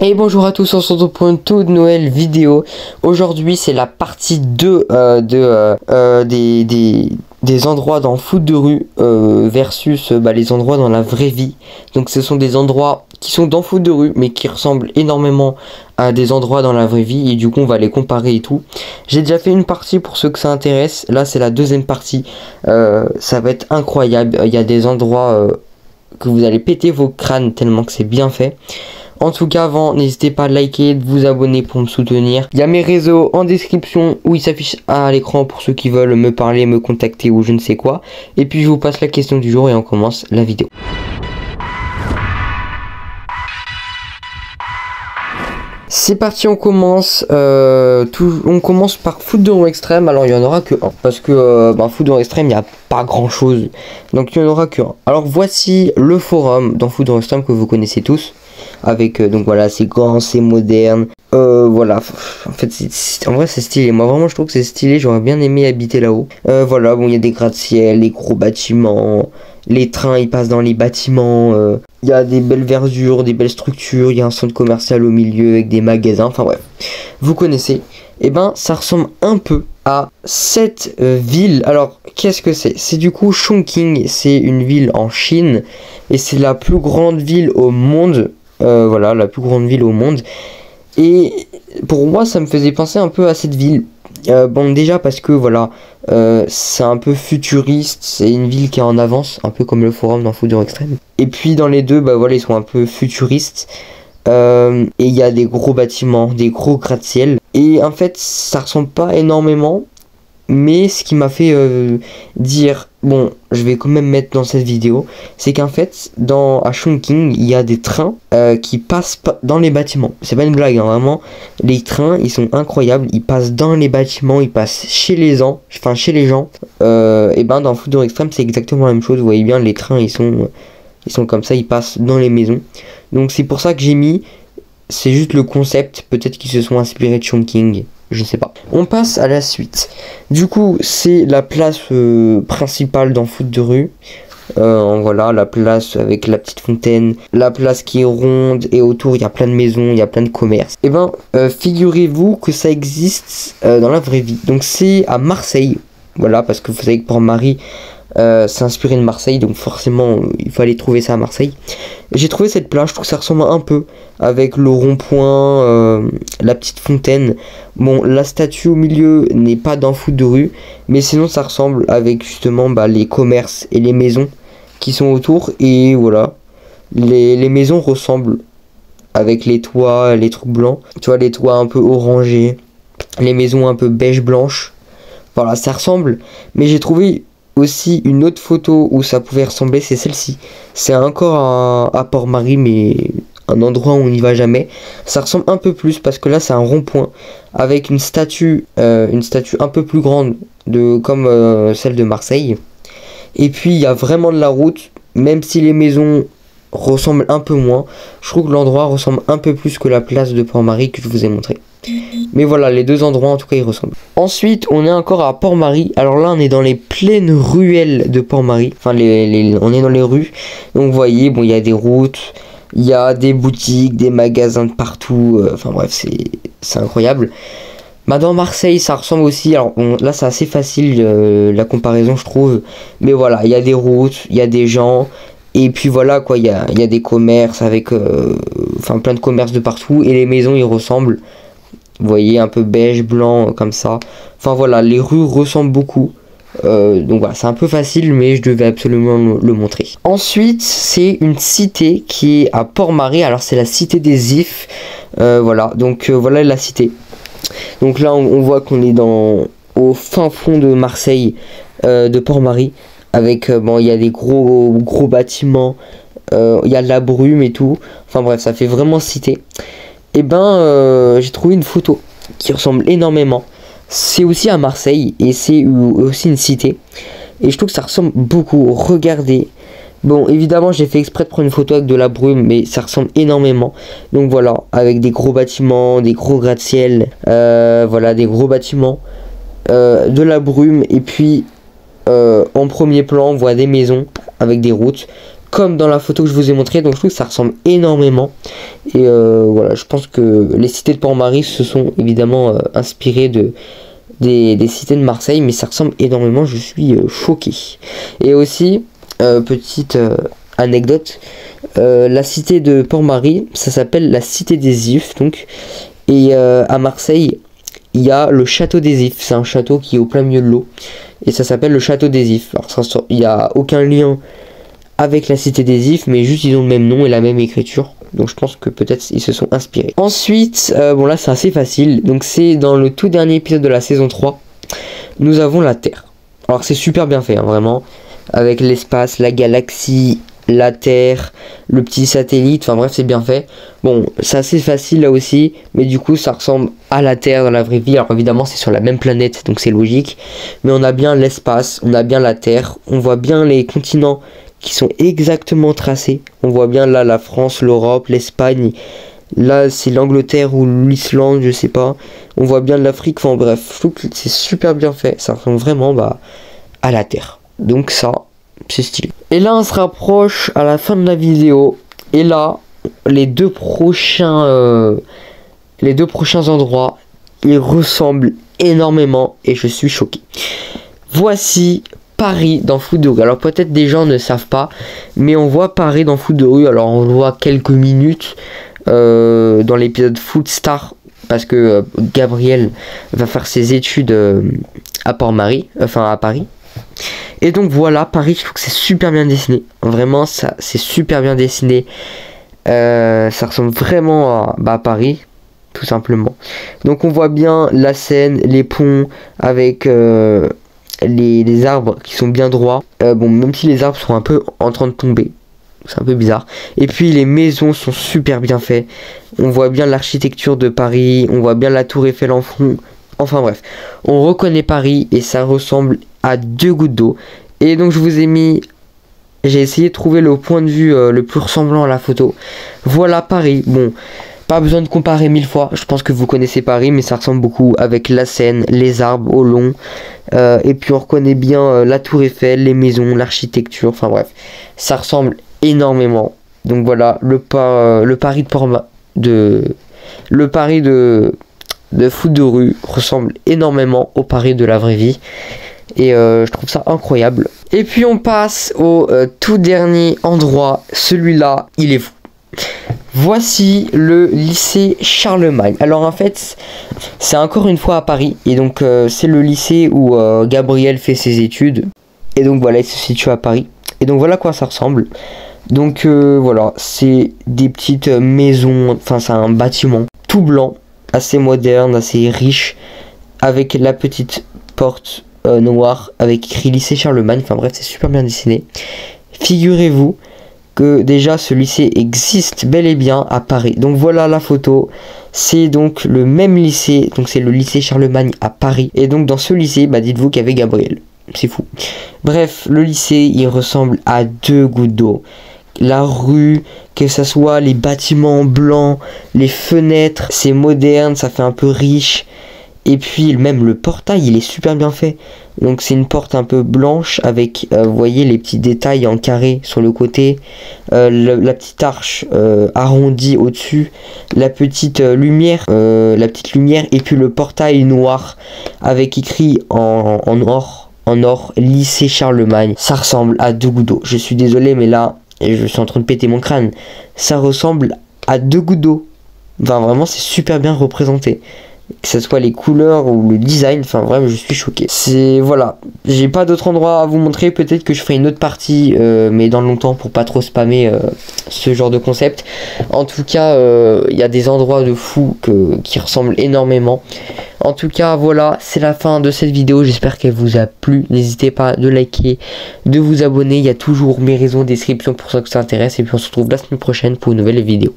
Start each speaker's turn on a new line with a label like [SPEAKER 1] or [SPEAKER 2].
[SPEAKER 1] Et bonjour à tous, on se retrouve pour une toute nouvelle vidéo. Aujourd'hui c'est la partie 2 des endroits dans foot de rue versus les endroits dans la vraie vie. Donc ce sont des endroits qui sont dans foot de rue mais qui ressemblent énormément à des endroits dans la vraie vie. Et du coup on va les comparer et tout. J'ai déjà fait une partie pour ceux que ça intéresse. Là c'est la deuxième partie. Ça va être incroyable. Il y a des endroits que vous allez péter vos crânes tellement que c'est bien fait. En tout cas, avant, n'hésitez pas à liker, de vous abonner pour me soutenir. Il y a mes réseaux en description où ils s'affichent à l'écran pour ceux qui veulent me parler, me contacter ou je ne sais quoi. Et puis je vous passe la question du jour et on commence la vidéo. C'est parti, on commence. On commence par foot de rue extrême. Alors il y en aura que un parce que foot de rue extrême, il n'y a pas grand chose. Donc il n'y en aura que un. Alors voici le forum dans foot de rue extrême que vous connaissez tous. Avec donc voilà, c'est grand, c'est moderne. Voilà, en fait en vrai c'est stylé. Moi vraiment je trouve que c'est stylé. J'aurais bien aimé habiter là-haut. Voilà, bon il y a des gratte-ciel, des gros bâtiments. Les trains ils passent dans les bâtiments. Il y a des belles verdures, des belles structures. Il y a un centre commercial au milieu avec des magasins. Enfin bref, vous connaissez. Et ben ça ressemble un peu à cette ville. Alors qu'est-ce que c'est? C'est du coup Chongqing. C'est une ville en Chine. Et c'est la plus grande ville au monde. Voilà, la plus grande ville au monde. Et pour moi ça me faisait penser un peu à cette ville. Bon déjà parce que voilà, c'est un peu futuriste. C'est une ville qui est en avance, un peu comme le forum dans Foot de rue extrême. Et puis dans les deux, voilà, ils sont un peu futuristes. Et il y a des gros bâtiments, des gros gratte-ciel. Et en fait ça ressemble pas énormément. Mais ce qui m'a fait dire, bon, je vais quand même mettre dans cette vidéo, c'est qu'en fait, à Chongqing, il y a des trains qui passent dans les bâtiments. C'est pas une blague, hein, vraiment. Les trains, ils sont incroyables. Ils passent dans les bâtiments, ils passent chez les gens. Et ben, dans Foot de rue extrême, c'est exactement la même chose. Vous voyez bien, les trains, ils sont comme ça, ils passent dans les maisons. Donc c'est pour ça que j'ai mis, c'est juste le concept. Peut-être qu'ils se sont inspirés de Chongqing. Je sais pas. On passe à la suite. Du coup, c'est la place principale dans foot de rue. Voilà, la place avec la petite fontaine. La place qui est ronde et autour, il y a plein de maisons, il y a plein de commerces. Et ben, figurez-vous que ça existe dans la vraie vie. Donc, c'est à Marseille. Voilà, parce que vous savez que Port-Marie s'est inspiré de Marseille. Donc, forcément, il fallait trouver ça à Marseille. J'ai trouvé cette plage, je trouve que ça ressemble un peu avec le rond-point, la petite fontaine. Bon, la statue au milieu n'est pas dans foot de rue, mais sinon ça ressemble avec justement les commerces et les maisons qui sont autour. Et voilà, les maisons ressemblent avec les toits, les trucs blancs. Tu vois, les toits un peu orangés, les maisons un peu beige blanche. Voilà, ça ressemble, mais j'ai trouvé aussi une autre photo où ça pouvait ressembler, c'est celle-ci. C'est encore à Port-Marie, mais un endroit où on n'y va jamais. Ça ressemble un peu plus parce que là c'est un rond-point avec une statue un peu plus grande comme celle de Marseille. Et puis il y a vraiment de la route, même si les maisons ressemblent un peu moins. Je trouve que l'endroit ressemble un peu plus que la place de Port-Marie que je vous ai montré. Mais voilà, les deux endroits en tout cas ils ressemblent. Ensuite on est encore à Port-Marie. Alors là on est dans les pleines ruelles de Port-Marie. Enfin on est dans les rues. Donc vous voyez, bon il y a des routes, il y a des boutiques, des magasins de partout. Enfin bref, c'est incroyable. Dans Marseille ça ressemble aussi. Alors bon, là c'est assez facile la comparaison je trouve. Mais voilà, il y a des routes, il y a des gens. Et puis voilà quoi, il y a des commerces avec plein de commerces de partout. Et les maisons ils ressemblent. Vous voyez, un peu beige, blanc, comme ça. Enfin voilà, les rues ressemblent beaucoup. Donc voilà, c'est un peu facile, mais je devais absolument le montrer. Ensuite, c'est une cité qui est à Port-Marie. Alors c'est la cité des Ifs. Voilà, donc voilà la cité. Donc là, on voit qu'on est au fin fond de Marseille, de Port-Marie. Avec, il y a des gros bâtiments. Il y a de la brume et tout. Enfin bref, ça fait vraiment cité. Et j'ai trouvé une photo qui ressemble énormément. C'est aussi à Marseille et c'est aussi une cité. Et je trouve que ça ressemble beaucoup. Regardez. Bon, évidemment, j'ai fait exprès de prendre une photo avec de la brume, mais ça ressemble énormément. Donc voilà, avec des gros bâtiments, des gros gratte-ciel. Voilà, des gros bâtiments, de la brume. Et puis, en premier plan, on voit des maisons avec des routes. comme dans la photo que je vous ai montré, donc je trouve que ça ressemble énormément. Et voilà, je pense que les cités de Port-Marie se sont évidemment inspirées des cités de Marseille, mais ça ressemble énormément, je suis choqué. Et aussi, petite anecdote, la cité de Port-Marie, ça s'appelle la cité des Ifs, donc, et à Marseille, il y a le château des Ifs, c'est un château qui est au plein milieu de l'eau, et ça s'appelle le château des Ifs. Alors il n'y a aucun lien avec la cité des Ifs, mais juste ils ont le même nom et la même écriture, donc je pense que peut-être ils se sont inspirés. Ensuite, bon là c'est assez facile, donc c'est dans le tout dernier épisode de la saison 3, nous avons la Terre. Alors c'est super bien fait, hein, vraiment, avec l'espace, la galaxie, la Terre, le petit satellite, enfin bref c'est bien fait. Bon, c'est assez facile là aussi, mais du coup ça ressemble à la Terre dans la vraie vie. Alors évidemment c'est sur la même planète, donc c'est logique, mais on a bien l'espace, on a bien la Terre, on voit bien les continents qui sont exactement tracés. On voit bien là la France, l'Europe, l'Espagne, là c'est l'Angleterre ou l'Islande, je sais pas. On voit bien l'Afrique, enfin bref, je trouve que c'est super bien fait, ça ressemble vraiment à la Terre. Donc ça, c'est stylé. Et là on se rapproche à la fin de la vidéo, et là les deux prochains endroits, ils ressemblent énormément et je suis choqué. Voici Paris dans Foot de rue. Alors peut-être des gens ne savent pas, mais on voit Paris dans Foot de rue. Alors on le voit quelques minutes dans l'épisode Foot Star, parce que Gabriel va faire ses études à Port-Marie, enfin à Paris. Et donc voilà, Paris, je trouve que c'est super bien dessiné. Vraiment, ça c'est super bien dessiné. Ça ressemble vraiment à Paris, tout simplement. Donc on voit bien la Seine, les ponts avec les arbres qui sont bien droits. Bon, même si les arbres sont un peu en train de tomber, c'est un peu bizarre. Et puis les maisons sont super bien faites. On voit bien l'architecture de Paris, on voit bien la tour Eiffel en fond. Enfin bref, on reconnaît Paris et ça ressemble à deux gouttes d'eau. Et donc je vous ai mis, j'ai essayé de trouver le point de vue le plus ressemblant à la photo. Voilà Paris. Bon, pas besoin de comparer 1000 fois, je pense que vous connaissez Paris, mais ça ressemble beaucoup avec la Seine, les arbres au long. Et puis on reconnaît bien la tour Eiffel, les maisons, l'architecture, enfin bref, ça ressemble énormément. Donc voilà, le Paris de Foot de rue ressemble énormément au Paris de la vraie vie. Et je trouve ça incroyable. Et puis on passe au tout dernier endroit. Celui-là, il est fou. Voici le lycée Charlemagne. Alors en fait, c'est encore une fois à Paris. Et donc c'est le lycée où Gabriel fait ses études. Et donc voilà, il se situe à Paris. Et donc voilà à quoi ça ressemble. Donc voilà, c'est des petites maisons. Enfin c'est un bâtiment tout blanc, assez moderne, assez riche, avec la petite porte noire avec écrit lycée Charlemagne. Enfin bref, c'est super bien dessiné. Figurez-vous que déjà ce lycée existe bel et bien à Paris. Donc voilà la photo, c'est donc le même lycée, donc c'est le lycée Charlemagne à Paris. Et donc dans ce lycée, bah dites-vous qu'il y avait Gabriel, c'est fou. Bref, le lycée il ressemble à deux gouttes d'eau. La rue, que ça soit les bâtiments blancs, les fenêtres, c'est moderne, ça fait un peu riche. Et puis même le portail il est super bien fait. Donc c'est une porte un peu blanche avec vous voyez les petits détails en carré sur le côté, la petite arche arrondie au dessus, la petite lumière et puis le portail noir avec écrit en or lycée Charlemagne. Ça ressemble à deux gouttes d'eau. Je suis désolé mais là je suis en train de péter mon crâne. Ça ressemble à deux gouttes d'eau. Enfin vraiment c'est super bien représenté. Que ce soit les couleurs ou le design, enfin vraiment je suis choqué. C'est voilà, j'ai pas d'autre endroit à vous montrer, peut-être que je ferai une autre partie mais dans longtemps pour pas trop spammer ce genre de concept. En tout cas il y a des endroits de fou qui ressemblent énormément. En tout cas voilà, c'est la fin de cette vidéo, j'espère qu'elle vous a plu. N'hésitez pas de liker, de vous abonner, il y a toujours mes réseaux en description pour ceux que ça intéresse. Et puis on se retrouve la semaine prochaine pour une nouvelle vidéo.